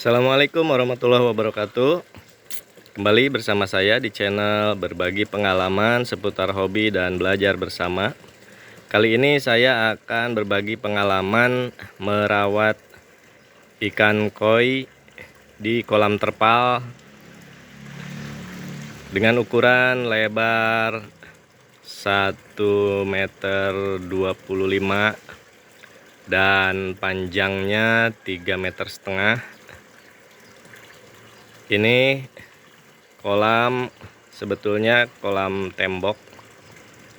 Assalamualaikum warahmatullahi wabarakatuh. Kembali bersama saya di channel berbagi pengalaman seputar hobi dan belajar bersama. Kali ini saya akan berbagi pengalaman merawat ikan koi di kolam terpal dengan ukuran lebar 1,25 meter dan panjangnya 3,5 meter. Ini kolam sebetulnya kolam tembok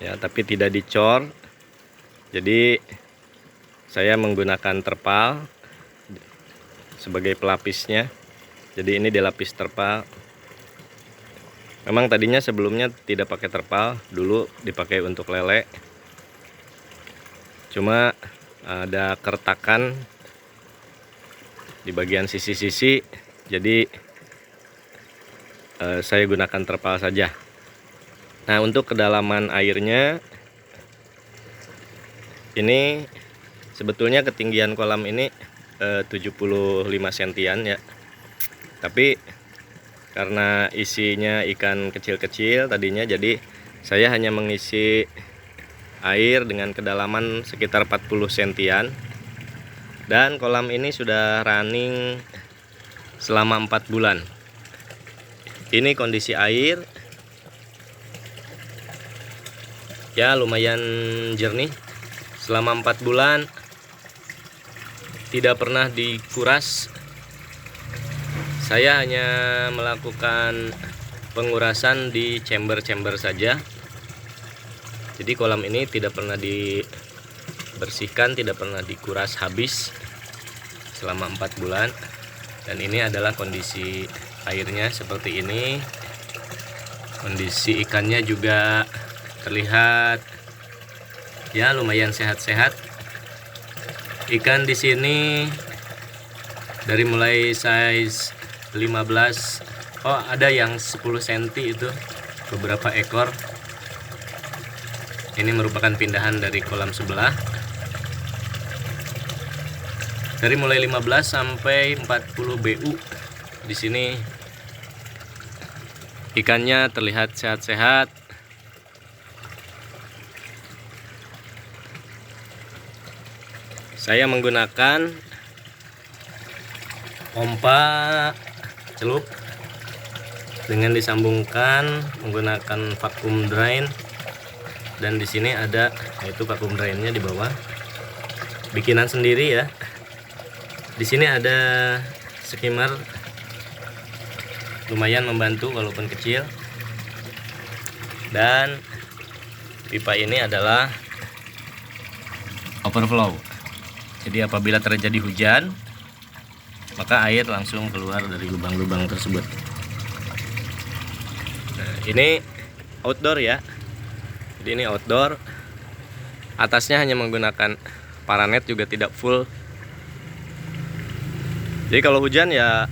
ya, tapi tidak dicor. Jadi saya menggunakan terpal sebagai pelapisnya. Jadi ini dilapis terpal. Memang tadinya sebelumnya tidak pakai terpal, dulu dipakai untuk lele. Cuma ada kertakan di bagian sisi-sisi, jadi saya gunakan terpal saja. Nah, untuk kedalaman airnya, ini sebetulnya ketinggian kolam ini 75 sentian ya. Tapi karena isinya ikan kecil-kecil tadinya, jadi saya hanya mengisi air dengan kedalaman sekitar 40 sentian. Dan kolam ini sudah running selama 4 bulan. Ini kondisi air ya lumayan jernih. Selama 4 bulan tidak pernah dikuras. Saya hanya melakukan pengurasan di chamber-chamber saja. Jadi kolam ini tidak pernah dibersihkan, tidak pernah dikuras habis selama 4 bulan. Dan ini adalah kondisi airnya seperti ini. Kondisi ikannya juga terlihat ya lumayan sehat-sehat. Ikan di sini dari mulai size 15, ada yang 10 cm itu beberapa ekor. Ini merupakan pindahan dari kolam sebelah. Dari mulai 15 sampai 40 BU di sini ikannya terlihat sehat-sehat. Saya menggunakan pompa celup dengan disambungkan menggunakan vacuum drain, dan di sini ada yaitu vacuum drainnya di bawah, bikinan sendiri ya. Di sini ada skimmer, lumayan membantu walaupun kecil. Dan pipa ini adalah overflow. Jadi apabila terjadi hujan, maka air langsung keluar dari lubang-lubang tersebut. Nah, ini outdoor ya. Jadi ini outdoor. Atasnya hanya menggunakan paranet, juga tidak full. Jadi kalau hujan ya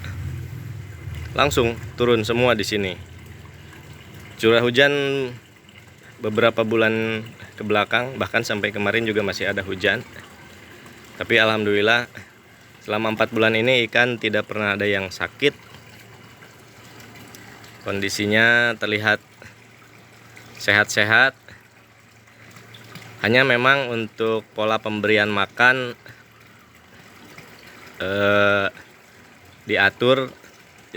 langsung turun semua di sini. Curah hujan beberapa bulan ke belakang, bahkan sampai kemarin juga masih ada hujan. Tapi alhamdulillah selama 4 bulan ini ikan tidak pernah ada yang sakit. Kondisinya terlihat sehat-sehat. Hanya memang untuk pola pemberian makan diatur.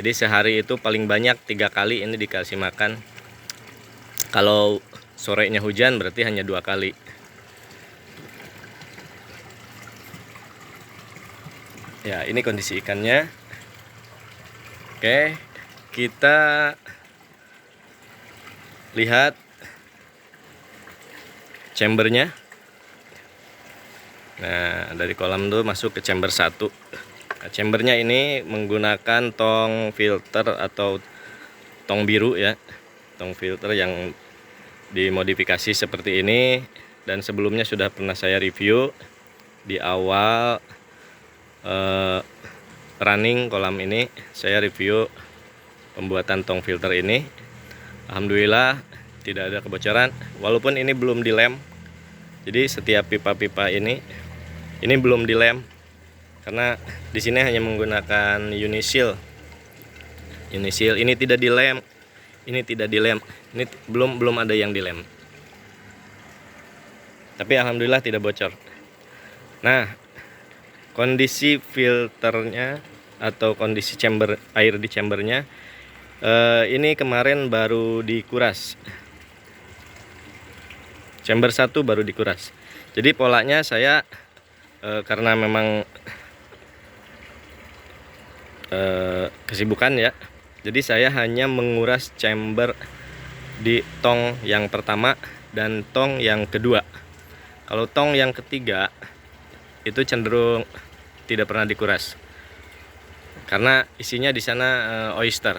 Jadi sehari itu paling banyak 3 kali ini dikasih makan. Kalau sorenya hujan berarti hanya 2 kali. Ya, ini kondisi ikannya. Oke, kita lihat chambernya. Nah, dari kolam tuh masuk ke chamber 1. Nah, chambernya ini menggunakan tong filter atau tong biru ya. Tong filter yang dimodifikasi seperti ini, dan sebelumnya sudah pernah saya review di awal running kolam ini. Saya review pembuatan tong filter ini. Alhamdulillah tidak ada kebocoran, walaupun ini belum dilem. Jadi setiap pipa-pipa ini belum dilem. karena di sini hanya menggunakan Unisil. Ini tidak dilem, ini belum ada yang dilem. Tapi alhamdulillah tidak bocor. Nah, kondisi filternya atau kondisi chamber air di chambernya ini kemarin baru dikuras. Chamber 1 baru dikuras. Jadi polanya saya karena memang kesibukan ya. Jadi saya hanya menguras chamber di tong yang pertama dan tong yang kedua. Kalau tong yang ketiga itu cenderung tidak pernah dikuras. Karena isinya di sana oyster.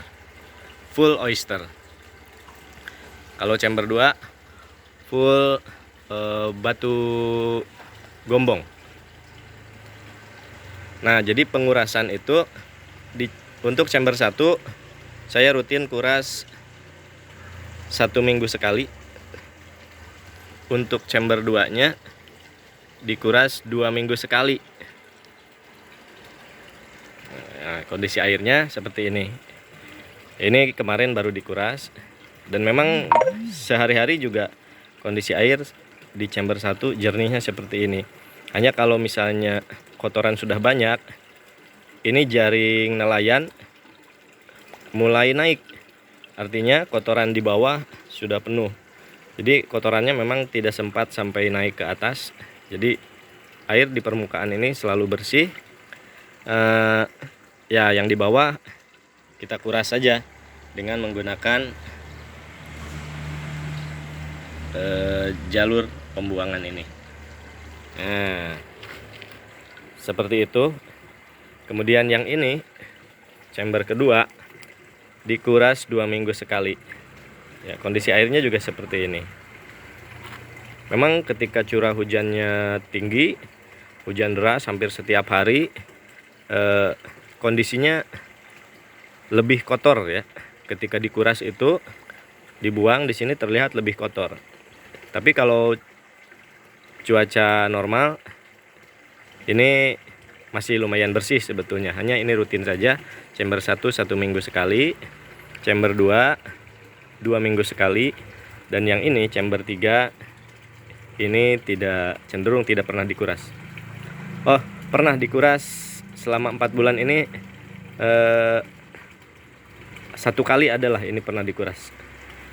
Full oyster. Kalau chamber 2 full batu gombong. Nah, jadi pengurasan itu untuk chamber 1 saya rutin kuras 1 minggu sekali. Untuk chamber 2-nya dikuras 2 minggu sekali. Nah, kondisi airnya seperti ini. Ini kemarin baru dikuras. Dan memang sehari-hari juga kondisi air di chamber 1 jernihnya seperti ini. Hanya kalau misalnya kotoran sudah banyak, ini jaring nelayan mulai naik. Artinya kotoran di bawah sudah penuh. Jadi kotorannya memang tidak sempat sampai naik ke atas. Jadi air di permukaan ini selalu bersih. Ya, yang di bawah kita kuras saja dengan menggunakan jalur pembuangan ini. Nah, seperti itu. Kemudian yang ini chamber kedua dikuras 2 minggu sekali. Ya, kondisi airnya juga seperti ini. Memang ketika curah hujannya tinggi, hujan deras hampir setiap hari, kondisinya lebih kotor ya. Ketika dikuras itu dibuang, di sini terlihat lebih kotor. Tapi kalau cuaca normal ini masih lumayan bersih sebetulnya. Hanya ini rutin saja. Chamber 1 1 minggu sekali, chamber 2 2 minggu sekali, dan yang ini chamber 3 ini cenderung tidak pernah dikuras. Oh, pernah dikuras selama 4 bulan ini. 1 kali adalah ini pernah dikuras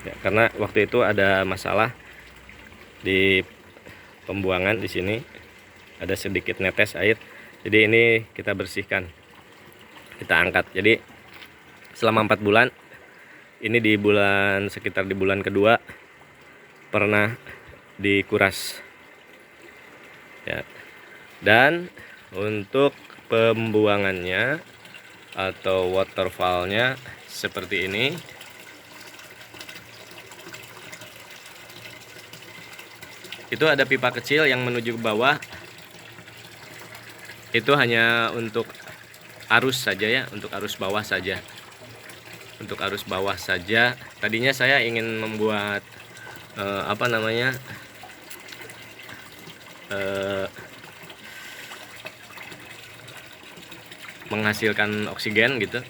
ya, karena waktu itu ada masalah di pembuangan. Di sini ada sedikit netes air, jadi ini kita bersihkan, kita angkat. Jadi selama 4 bulan ini sekitar di bulan kedua pernah dikuras ya. Dan untuk pembuangannya atau waterfallnya seperti ini. Itu ada pipa kecil yang menuju ke bawah. Itu hanya untuk arus saja ya, untuk arus bawah saja. Untuk arus bawah saja. Tadinya saya ingin membuat menghasilkan oksigen gitu,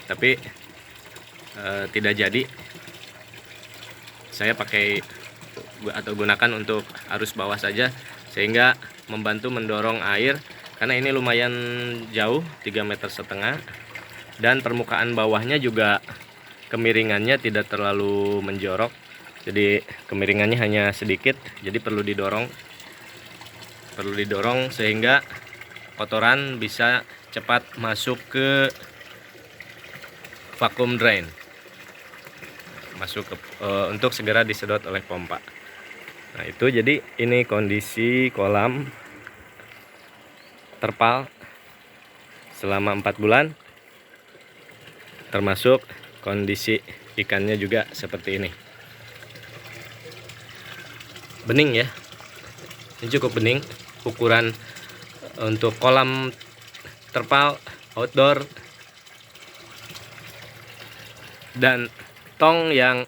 tapi tidak jadi. Saya pakai atau gunakan untuk arus bawah saja, sehingga membantu mendorong air, karena ini lumayan jauh 3,5 meter, dan permukaan bawahnya juga kemiringannya tidak terlalu menjorok, jadi kemiringannya hanya sedikit, jadi perlu didorong sehingga kotoran bisa cepat masuk ke vacuum drain, untuk segera disedot oleh pompa. Nah, itu jadi ini kondisi kolam terpal selama 4 bulan, termasuk kondisi ikannya juga seperti ini. Bening ya, ini cukup bening. Ukuran untuk kolam terpal outdoor dan tong yang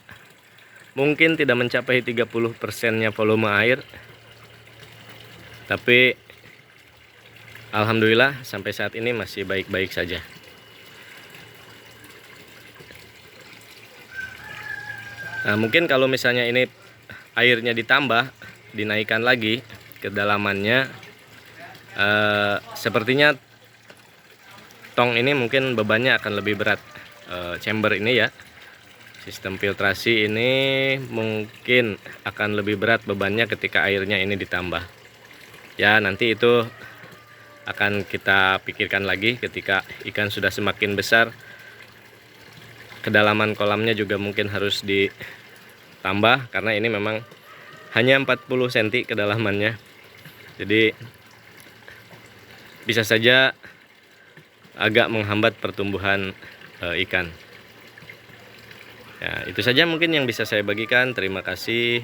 mungkin tidak mencapai 30%-nya volume air, tapi Alhamdulillah sampai saat ini masih baik-baik saja. Nah, mungkin kalau misalnya ini airnya ditambah, dinaikkan lagi kedalamannya, sepertinya tong ini mungkin bebannya akan lebih berat. Chamber ini ya, sistem filtrasi ini mungkin akan lebih berat bebannya ketika airnya ini ditambah. Ya, nanti itu akan kita pikirkan lagi ketika ikan sudah semakin besar. Kedalaman kolamnya juga mungkin harus ditambah karena ini memang hanya 40 cm kedalamannya. Jadi bisa saja agak menghambat pertumbuhan ikan. Ya, itu saja mungkin yang bisa saya bagikan. Terima kasih.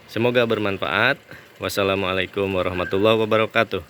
Semoga bermanfaat. Wassalamualaikum warahmatullahi wabarakatuh.